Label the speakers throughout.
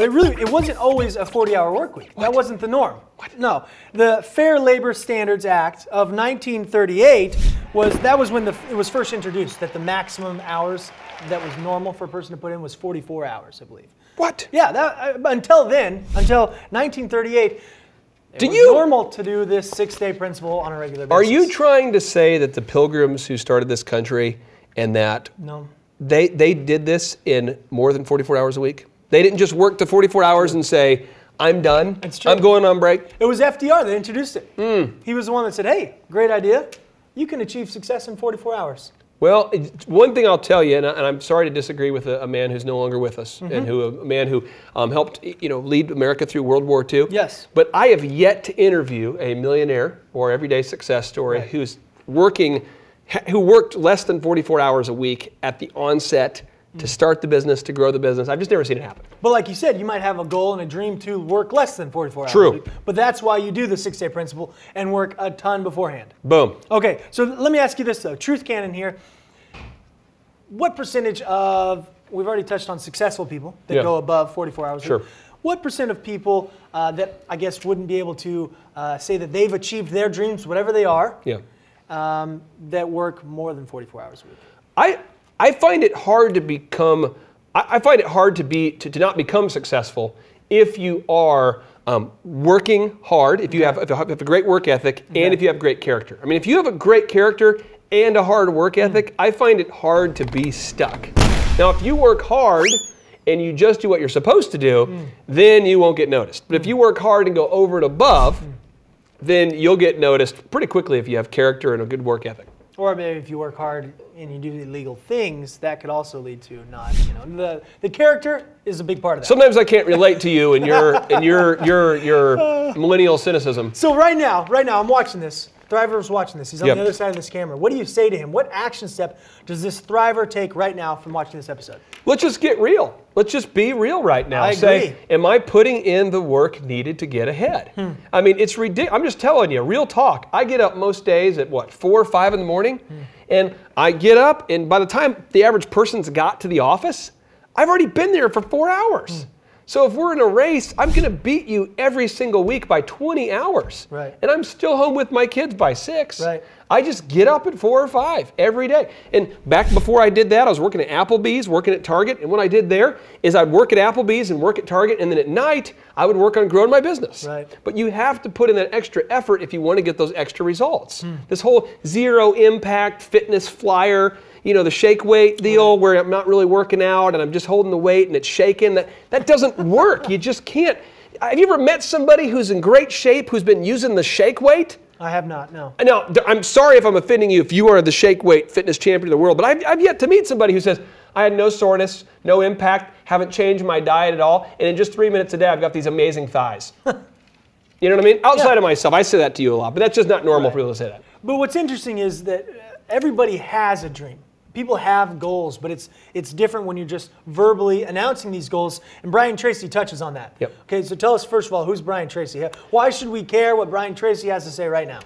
Speaker 1: it wasn't always a 40-hour work week. That wasn't the norm. No, the Fair Labor Standards Act of 1938 was when it was first introduced, that the maximum hours that was normal for a person to put in was 44 hours, I believe.
Speaker 2: What?
Speaker 1: Yeah, until then, until 1938, it was normal to do this 6-day principle on a regular basis.
Speaker 2: Are you trying to say that the Pilgrims who started this country and that they did this in more than 44 hours a week? They didn't just work the 44 hours and say, I'm done, I'm going on break?
Speaker 1: It was FDR that introduced it. He was the one that said, hey, great idea. You can achieve success in 44 hours.
Speaker 2: Well, one thing I'll tell you, and I'm sorry to disagree with a man who's no longer with us, and a man who helped lead America through World War II.
Speaker 1: Yes.
Speaker 2: But I have yet to interview a millionaire or everyday success story who worked less than 44 hours a week at the onset to start the business, to grow the business. I've just never seen it happen.
Speaker 1: But like you said, you might have a goal and a dream to work less than 44 hours.
Speaker 2: True.
Speaker 1: But that's why you do the 6-day principle and work a ton beforehand.
Speaker 2: Boom.
Speaker 1: Okay, so let me ask you this though. Truth Cannon here. What percentage of, we've already touched on successful people that go above 44 hours a week. What percent of people that I guess wouldn't be able to say that they've achieved their dreams, whatever they are, that work more than 44 hours a week?
Speaker 2: I find it hard to become, I find it hard to not become successful if you are working hard, if you have a great work ethic, and if you have great character. I mean, if you have a great character and a hard work ethic, I find it hard to be stuck. Now, if you work hard and you just do what you're supposed to do, then you won't get noticed. But if you work hard and go over and above, then you'll get noticed pretty quickly if you have character and a good work ethic.
Speaker 1: Or maybe if you work hard and you do illegal things, that could also lead to not, the character is a big part of that.
Speaker 2: Sometimes I can't relate to you and your millennial cynicism.
Speaker 1: So right now I'm watching this. Thriver's watching this. He's on the other side of this camera. What do you say to him? What action step does this Thriver take right now from watching this episode?
Speaker 2: Let's just get real. Let's just be real right now.
Speaker 1: I agree.
Speaker 2: Say, am I putting in the work needed to get ahead? I mean, it's ridiculous. I'm just telling you, real talk. I get up most days at 4 or 5 in the morning, and I get up, and by the time the average person's got to the office, I've already been there for 4 hours. So if we're in a race, I'm going to beat you every single week by 20 hours.
Speaker 1: Right.
Speaker 2: And I'm still home with my kids by 6.
Speaker 1: Right.
Speaker 2: I just get up at 4 or 5 every day. And back before I did that, I was working at Applebee's, working at Target. And what I did there is I'd work at Applebee's and work at Target. And then at night, I would work on growing my business.
Speaker 1: Right.
Speaker 2: But you have to put in that extra effort if you want to get those extra results. This whole zero impact fitness flyer, the shake weight deal where I'm not really working out and I'm just holding the weight and it's shaking, that doesn't work. You just can't. Have you ever met somebody who's in great shape who's been using the shake weight?
Speaker 1: I have not, no.
Speaker 2: Now, I'm sorry if I'm offending you if you are the shake weight fitness champion of the world, but I've yet to meet somebody who says, I had no soreness, no impact, haven't changed my diet at all, and in just 3 minutes a day, I've got these amazing thighs. You know what I mean? Outside of myself, I say that to you a lot, but that's just not normal for people to say that.
Speaker 1: But what's interesting is that everybody has a dream. People have goals, but it's different when you're just verbally announcing these goals. And Brian Tracy touches on that. Okay, so tell us first of all, who's Brian Tracy? Why should we care what Brian Tracy has to say right now?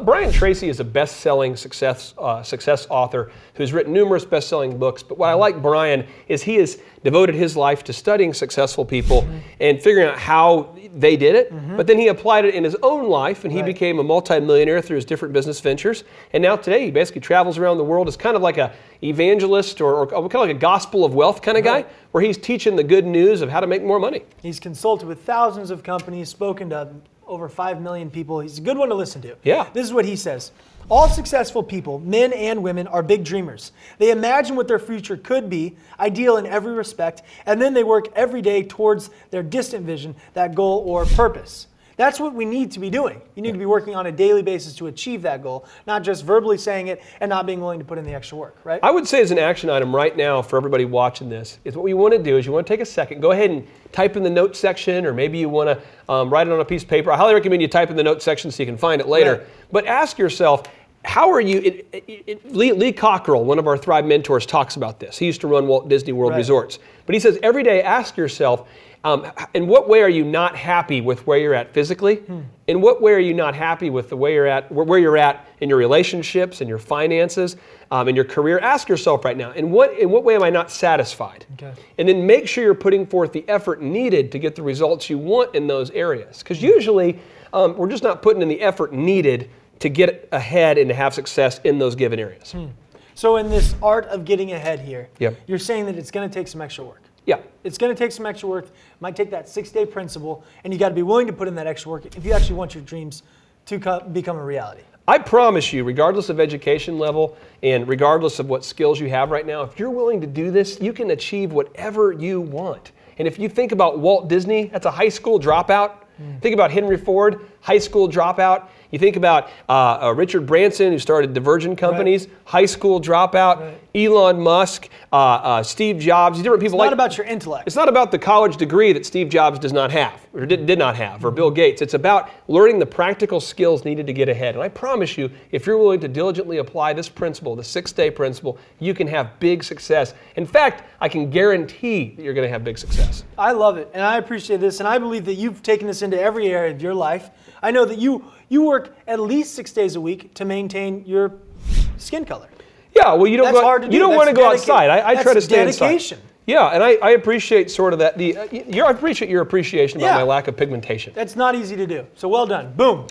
Speaker 2: Brian Tracy is a best-selling success author who's written numerous best-selling books. But what I like Brian is he has devoted his life to studying successful people and figuring out how they did it. But then he applied it in his own life, and he became a multimillionaire through his different business ventures. And now today he basically travels around the world as kind of like a evangelist or kind of like a gospel of wealth kind of guy, where he's teaching the good news of how to make more money.
Speaker 1: He's consulted with thousands of companies, spoken to over 5 million people. He's a good one to listen to.
Speaker 2: Yeah.
Speaker 1: This is what he says. All successful people, men and women, are big dreamers. They imagine what their future could be, ideal in every respect, and then they work every day towards their distant vision, that goal or purpose. That's what we need to be doing. You need to be working on a daily basis to achieve that goal, not just verbally saying it and not being willing to put in the extra work, right?
Speaker 2: I would say as an action item right now for everybody watching this is what we want to do is you want to take a second, go ahead and type in the notes section, or maybe you want to write it on a piece of paper. I highly recommend you type in the notes section so you can find it later. Right. But ask yourself, how are you, Lee Cockrell, one of our Thrive mentors, talks about this. He used to run Walt Disney World Resorts. But he says every day ask yourself, in what way are you not happy with where you're at physically? In what way are you not happy with the way you're at, where you're at in your relationships, in your finances, in your career? Ask yourself right now, in what way am I not satisfied? Okay. And then make sure you're putting forth the effort needed to get the results you want in those areas. Because usually we're just not putting in the effort needed to get ahead and to have success in those given areas.
Speaker 1: So in this art of getting ahead here,
Speaker 2: Yep.
Speaker 1: you're saying that it's going to take some extra work.
Speaker 2: Yeah.
Speaker 1: It's going to take some extra work. It might take that 6-day principle, and you got to be willing to put in that extra work if you actually want your dreams to become a reality.
Speaker 2: I promise you, regardless of education level and regardless of what skills you have right now, if you're willing to do this, you can achieve whatever you want. And if you think about Walt Disney, that's a high school dropout. Think about Henry Ford, high school dropout. You think about Richard Branson, who started the Virgin companies, high school dropout. Elon Musk, Steve Jobs, different people.
Speaker 1: It's not about your intellect.
Speaker 2: It's not about the college degree that Steve Jobs does not have, or did not have, or Bill Gates. It's about learning the practical skills needed to get ahead. And I promise you, if you're willing to diligently apply this principle, the 6-day principle, you can have big success. In fact, I can guarantee that you're going to have big success.
Speaker 1: I love it, and I appreciate this, and I believe that you've taken this into every area of your life. I know that you work at least 6 days a week to maintain your skin color.
Speaker 2: Yeah, well, you don't want to go outside. I try to stay
Speaker 1: dedication.
Speaker 2: inside. Yeah, and I appreciate sort of that. I appreciate your appreciation about my lack of pigmentation.
Speaker 1: That's not easy to do. So well done. Boom.